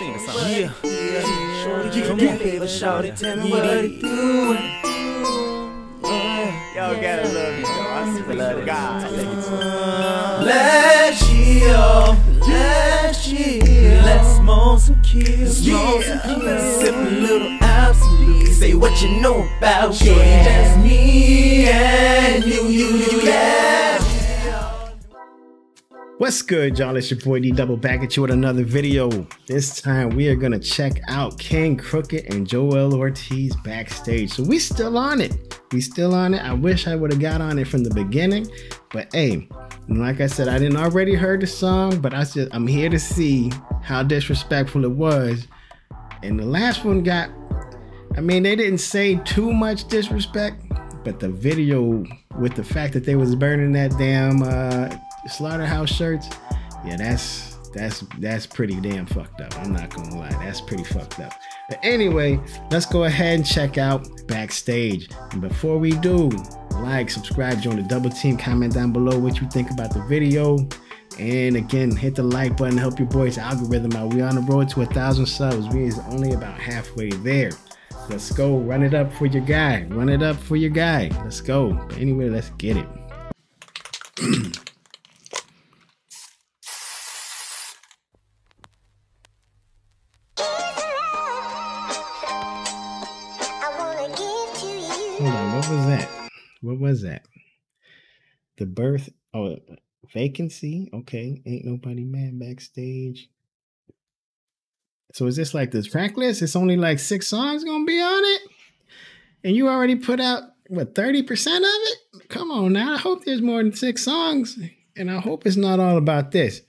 Sing the song. Yeah. Shorty, you do favor, shorty, tell me what it do. Y'all gotta love me, though. I super love God. Last year, let's smoke some kills, sip a little absolute. Say what you know about shorty, that's me and you, yeah. What's good, y'all? It's your boy D Double back at you with another video. This time we are gonna check out King Crooked and Joell Ortiz backstage. So we still on it. I wish I would have got on it from the beginning, but hey, like I said, I didn't already heard the song, but I'm here to see how disrespectful it was. And the last one got, I mean, they didn't say too much disrespect, but the video with the fact that they was burning that damn slaughterhouse shirts, yeah, that's pretty damn fucked up. I'm not gonna lie, that's pretty fucked up. But anyway, let's go ahead and check out backstage. And before we do, like, subscribe, join the double team, comment down below what you think about the video, and again, hit the like button, help your boy's algorithm out. We on the road to 1,000 subs. We is only about halfway there. Let's go, run it up for your guy. Let's go. But anyway, let's get it. Hold on, what was that? The birth, oh, vacancy? Okay, ain't nobody mad backstage. So is this like the track list? It's only like 6 songs gonna be on it? And you already put out, what, 30% of it? Come on now, I hope there's more than 6 songs. And I hope it's not all about this.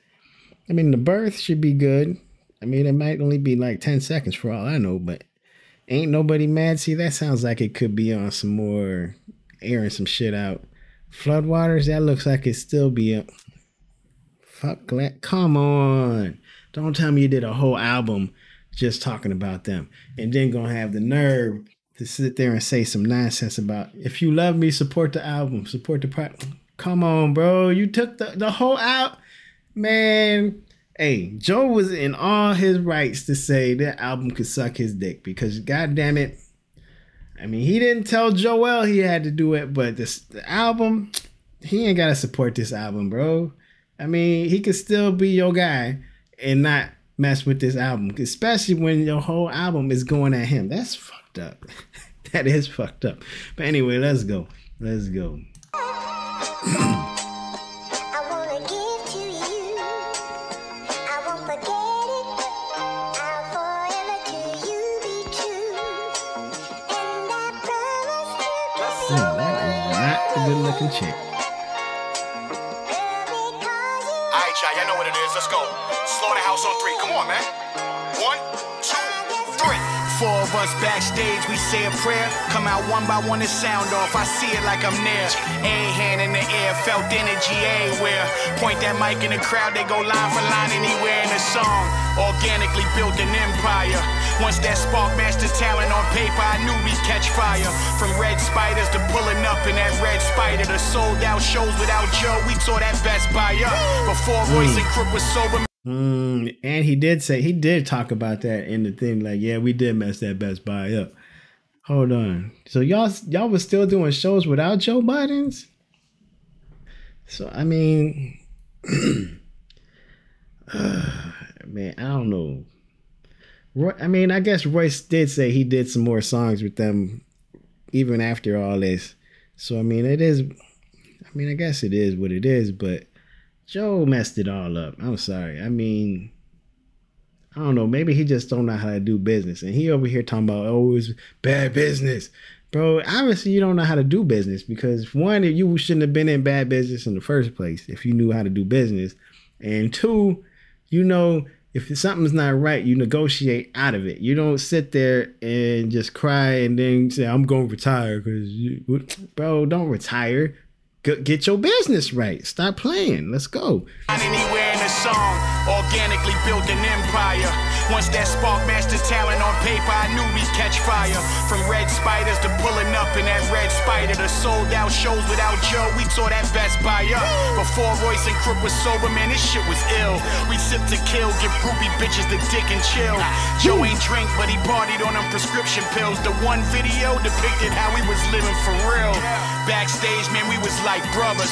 I mean, the birth should be good. I mean, it might only be like 10 seconds for all I know, but ain't nobody mad. See, that sounds like it could be on some more, airing some shit out. Floodwaters, that looks like it still be up. Fuck, come on. Don't tell me you did a whole album just talking about them and then gonna have the nerve to sit there and say some nonsense about, if you love me, support the album, support the product. Come on, bro. You took the whole out, man. Hey, Joe was in all his rights to say that album could suck his dick because, goddamn it, I mean, he didn't tell Joell he had to do it, but the album, he ain't got to support this album, bro. I mean, he could still be your guy and not mess with this album, especially when your whole album is going at him. That's fucked up. That is fucked up. But anyway, let's go. Let's go. That is not a good looking chick. Alright, y'all, y'all know what it is. Let's go. Slaughterhouse on 3. Come on, man. 1, 2, 3. 4 of us backstage, we say a prayer. Come out one by one and sound off. I see it like I'm near. A hand in the air, felt energy everywhere. Point that mic in the crowd, they go line for line anywhere in the song. Organically built an empire. Once that spark matched the talent on paper, I knew we'd catch fire. From red spiders to pulling up in that red spider, the sold out shows without Joe, we tore that Best Buy up. Before Royce and Crook was sober. And he did talk about that in the thing, like, yeah, we did mess that Best Buy up. Hold on. So y'all was still doing shows without Joe Biden's? So I mean, man, I don't know. I mean, I guess Royce did say he did some more songs with them even after all this. So, I mean, it is, I mean, I guess it is what it is, but Joe messed it all up. I'm sorry. I mean, I don't know. Maybe he just don't know how to do business. And he over here talking about, oh, it's bad business. Bro, obviously you don't know how to do business because, one, you shouldn't have been in bad business in the first place if you knew how to do business. And 2, you know, if something's not right, you negotiate out of it. You don't sit there and just cry and then say, I'm going to retire because, bro, don't retire. Get your business right. Stop playing. Let's go. Anywhere in the song, organically built an empire. Once that spark master talent on paper, I knew we'd catch fire. From red spiders to pulling up in that red spider, to sold out shows without Joe, we tore that Best Buy up. Before Royce and Crook was sober, man, this shit was ill. We sipped to kill, give groupie bitches the dick and chill. Joe ain't drink, but he partied on them prescription pills. The one video depicted how we was living for real. Backstage, man, we was like brothers.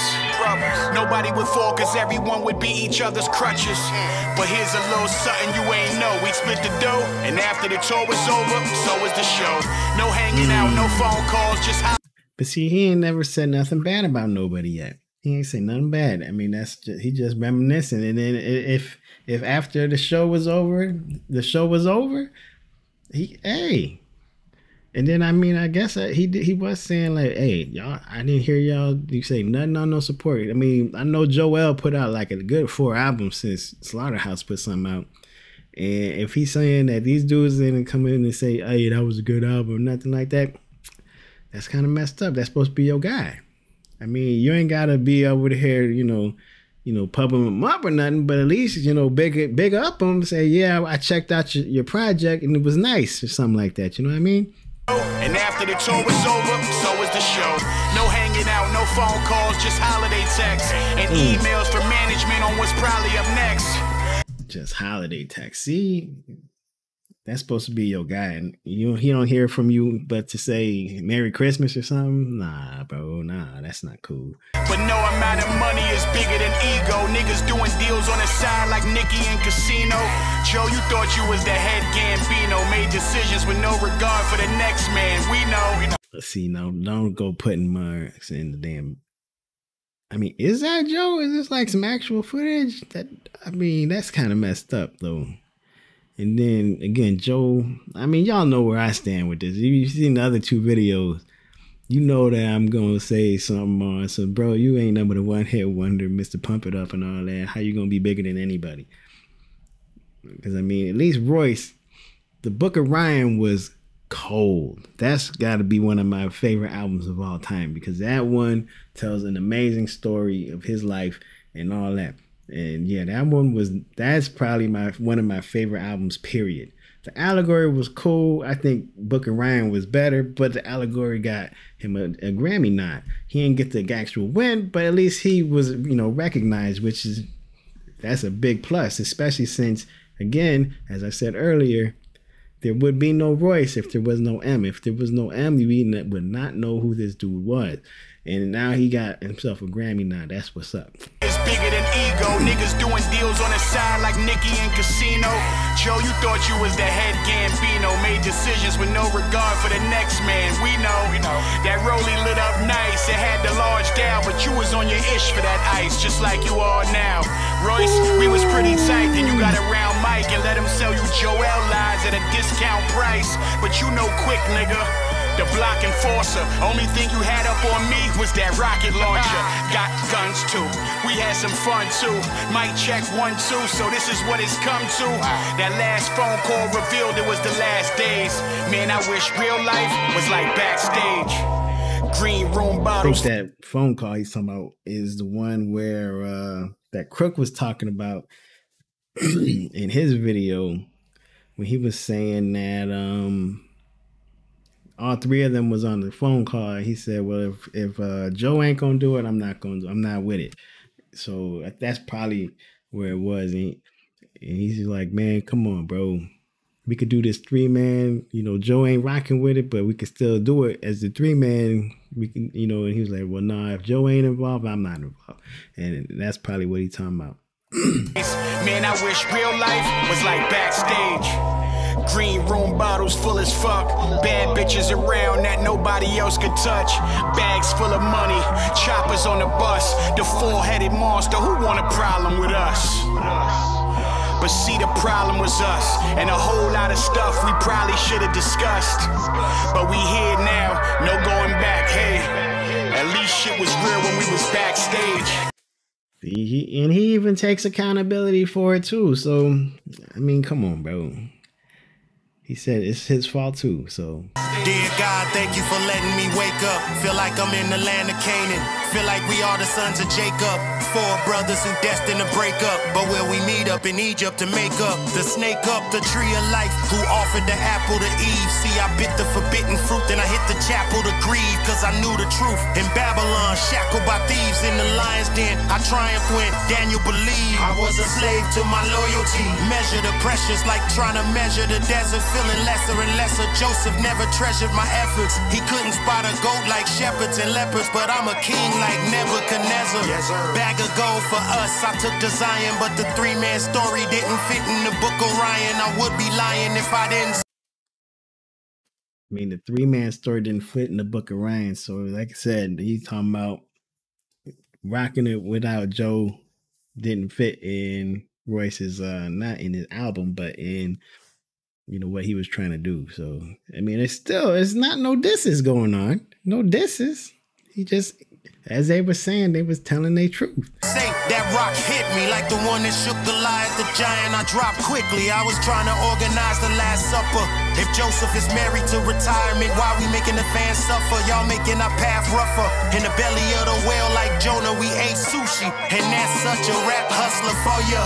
Nobody would fall, cause everyone would be each other's crutches. But here's a little something you ain't know. We split the dough, and after the tour was over, so was the show. No hanging out, no phone calls, just how. But see, he ain't never said nothing bad about nobody yet. He ain't say nothing bad. I mean, that's just, he just reminiscing. And then if after the show was over, hey. And then, I mean, I guess he was saying like, hey, y'all, I didn't hear y'all you say nothing on no support. I mean, I know Joell put out like a good 4 albums since Slaughterhouse put something out. And if he's saying that these dudes didn't come in and say, hey, that was a good album or nothing like that, that's kind of messed up. That's supposed to be your guy. I mean, you ain't got to be over here, you know, pumping him up or nothing, but at least, you know, big up him, say, yeah, I checked out your project and it was nice or something like that. You know what I mean? And after the tour was over, so was the show. No hanging out, no phone calls, just holiday texts and emails from management on what's probably up next. Just holiday text. See, that's supposed to be your guy, and he don't hear from you but to say Merry Christmas or something. Nah, bro, nah, that's not cool. But no amount of money is bigger than ego. Niggas doing deals on the side like Nicky and Casino. Joe, you thought you was the head Gambino. Made decisions with no regard for the next man. We know. See, no, don't go putting marks in the damn. I mean, is that Joe? Is this like some actual footage? I mean, that's kind of messed up though. And then again, Joe, I mean, y'all know where I stand with this. You've seen the other 2 videos. You know that I'm going to say something on. So, bro, you ain't number the one-hit wonder, Mr. Pump It Up and all that. How you going to be bigger than anybody? Because, I mean, at least Royce, the Book of Ryan was cold. That's got to be one of my favorite albums of all time, because that one tells an amazing story of his life and all that. And yeah, that's probably one of my favorite albums, period. The Allegory was cool. I think Book of Ryan was better, but the Allegory got him a Grammy nod. He didn't get the actual win, but at least he was, you know, recognized, that's a big plus, especially since, again, as I said earlier, there would be no Royce if there was no M. If there was no M, we would not know who this dude was. And now he got himself a Grammy nod. That's what's up. It's bigger than ego. Niggas doing deals on the side like Nicky and Casino. Joe, you thought you was the head Gambino. Made decisions with no regard for the next man. We know that Rollie lit up nice. It had the large down, but you was on your ish for that ice, just like you are now. Royce, we was pretty tight. Then you got around Mike and let him sell you Joell lies at a discount price. But you know quick, nigga. The block enforcer, only thing you had up on me was that rocket launcher. Got guns too, we had some fun too. Mic check 1, 2, so this is what it's come to. That last phone call revealed it was the last days. Man, I wish real life was like backstage. Green room bottles. I think that phone call he's talking about is the one where that Crook was talking about in his video, when he was saying that all 3 of them was on the phone call. He said, well, if Joe ain't gonna do it, I'm not with it. So that's probably where it was. And he's like, man, come on, bro. We could do this 3-man. You know, Joe ain't rocking with it, but we could still do it as the 3-man. We can, you know, and he was like, well, nah, if Joe ain't involved, I'm not involved. And that's probably what he's talking about. Man, I wish real life was like backstage. Green room bottles full as fuck. Bad bitches around that nobody else could touch. Bags full of money. Choppers on the bus. The 4-headed monster. Who want a problem with us? But see, the problem was us. And a whole lot of stuff we probably should have discussed. But we here now. No going back. Hey, at least shit was real when we was backstage. He even takes accountability for it too. So, I mean, come on, bro. He said it's his fault too, so. Dear God, thank you for letting me wake up. Feel like I'm in the land of Canaan. Feel like we are the sons of Jacob, 4 brothers who destined to break up, but where we meet up in Egypt to make up. The snake up the tree of life, who offered the apple to Eve. See, I bit the forbidden fruit, then I hit the chapel to grieve, cause I knew the truth. In Babylon, shackled by thieves in the lion's den, I triumphed when Daniel believed. I was a slave to my loyalty. Measure the pressures like trying to measure the desert, feeling lesser and lesser. Joseph never treasured my efforts. He couldn't spot a goat like shepherds and leopards, but I'm a king like Nebuchadnezzar. Yes, bag of gold for us, I took to Zion, but the 3-man story didn't fit in the book of Ryan. I would be lying if I didn't. I mean, the 3-man story didn't fit in the book of Ryan. So, like I said, he's talking about rocking it without Joe didn't fit in Royce's, not in his album, but in, you know, what he was trying to do. So, I mean, it's not no disses going on. No disses. He just, as they were saying, they was telling their truth. Say that rock hit me like the one that shook Goliath the giant. I dropped quickly. I was trying to organize the Last Supper. If Joseph is married to retirement, why we making the fans suffer? Y'all making our path rougher. In the belly of the whale like Jonah, we ate sushi. And that's such a rap hustler for ya.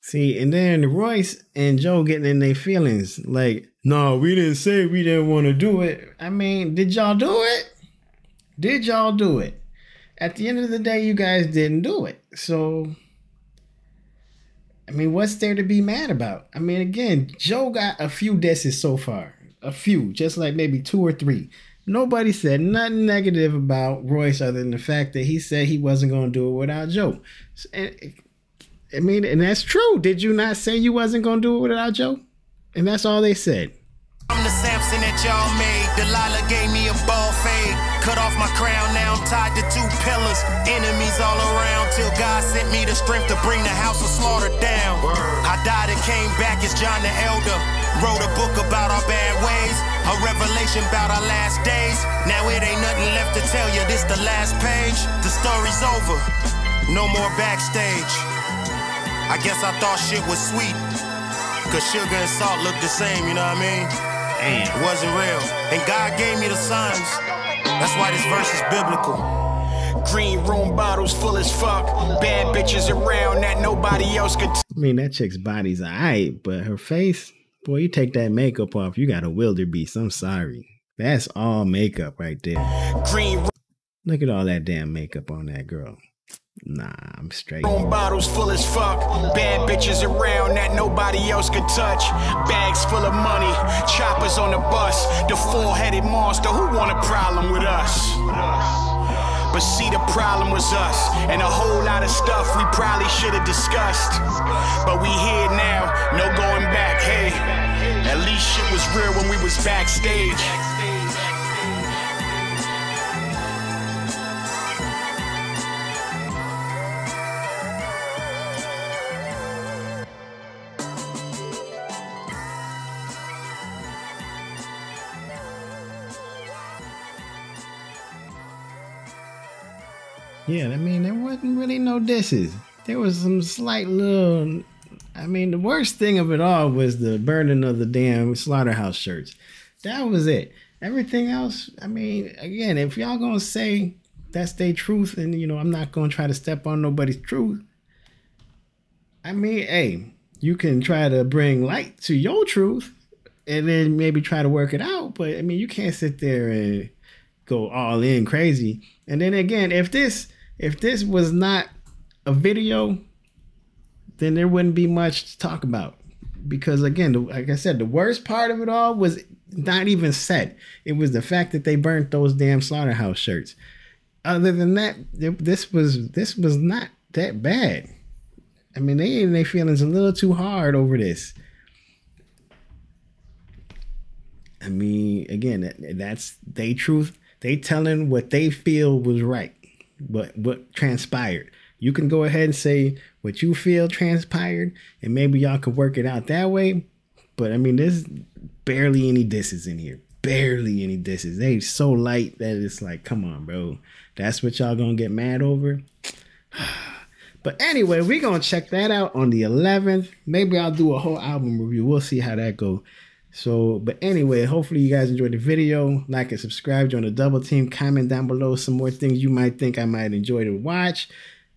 See, and then Royce and Joe getting in their feelings. Like, no, we didn't say we didn't want to do it. I mean, did y'all do it? Did y'all do it? At the end of the day, you guys didn't do it. So, I mean, what's there to be mad about? I mean, again, Joe got a few disses so far. A few, just like maybe 2 or 3. Nobody said nothing negative about Royce other than the fact that he said he wasn't going to do it without Joe. I mean, and that's true. Did you not say you wasn't going to do it without Joe? And that's all they said. I'm the Samson that y'all made. Delilah gave me a ball fade. Cut off my crown, now I'm tied to 2 pillars. Enemies all around till God sent me the strength to bring the house of slaughter down. I died and came back as John the Elder. Wrote a book about our bad ways, a revelation about our last days. Now it ain't nothing left to tell you, this the last page. The story's over, no more backstage. I guess I thought shit was sweet, cause sugar and salt look the same, you know what I mean? Damn. It wasn't real. And God gave me the signs. That's why this verse is biblical. Green room bottles full as fuck. Bad bitches around that nobody else could. I mean, that chick's body's alright, but her face, boy, you take that makeup off, you got a wildebeest. I'm sorry. That's all makeup right there. Green. Look at all that damn makeup on that girl. Nah, I'm straight. Bottles full as fuck. Bad bitches around that nobody else could touch. Bags full of money. Choppers on the bus. The 4-headed monster. Who want a problem with us? But see, the problem was us. And a whole lot of stuff we probably should have discussed. But we here now. No going back. Hey, at least shit was real when we was backstage. Yeah, I mean, there wasn't really no disses. There was some slight little... I mean, the worst thing of it all was the burning of the damn slaughterhouse shirts. That was it. Everything else, I mean, again, if y'all gonna say that's their truth, and, you know, I'm not gonna try to step on nobody's truth. I mean, hey, you can try to bring light to your truth and then maybe try to work it out. But, I mean, you can't sit there and go all in crazy. And then again, if this was not a video, then there wouldn't be much to talk about. Because again, like I said, the worst part of it all was not even said. It was the fact that they burnt those damn slaughterhouse shirts. Other than that, this was not that bad. I mean, they in their feelings a little too hard over this. I mean, again, that's their truth. They telling what they feel was right, what transpired. You can go ahead and say what you feel transpired, and maybe y'all could work it out that way. But I mean, there's barely any disses in here. Barely any disses. They so light that it's like, come on, bro. That's what y'all gonna get mad over? But anyway, we're gonna check that out on the 11th. Maybe I'll do a whole album review. We'll see how that goes. So, but anyway, hopefully you guys enjoyed the video. Like and subscribe, join the double team, comment down below some more things you might think I might enjoy to watch.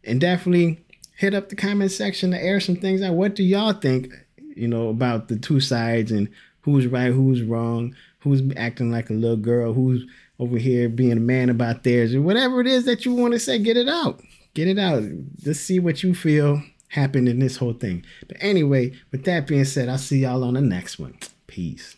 And definitely hit up the comment section to air some things out. What do y'all think, you know, about the two sides and who's right, who's wrong, who's acting like a little girl, who's over here being a man about theirs, or whatever it is that you want to say, get it out. Get it out. Let's see what you feel happened in this whole thing. But anyway, with that being said, I'll see y'all on the next one. Peace.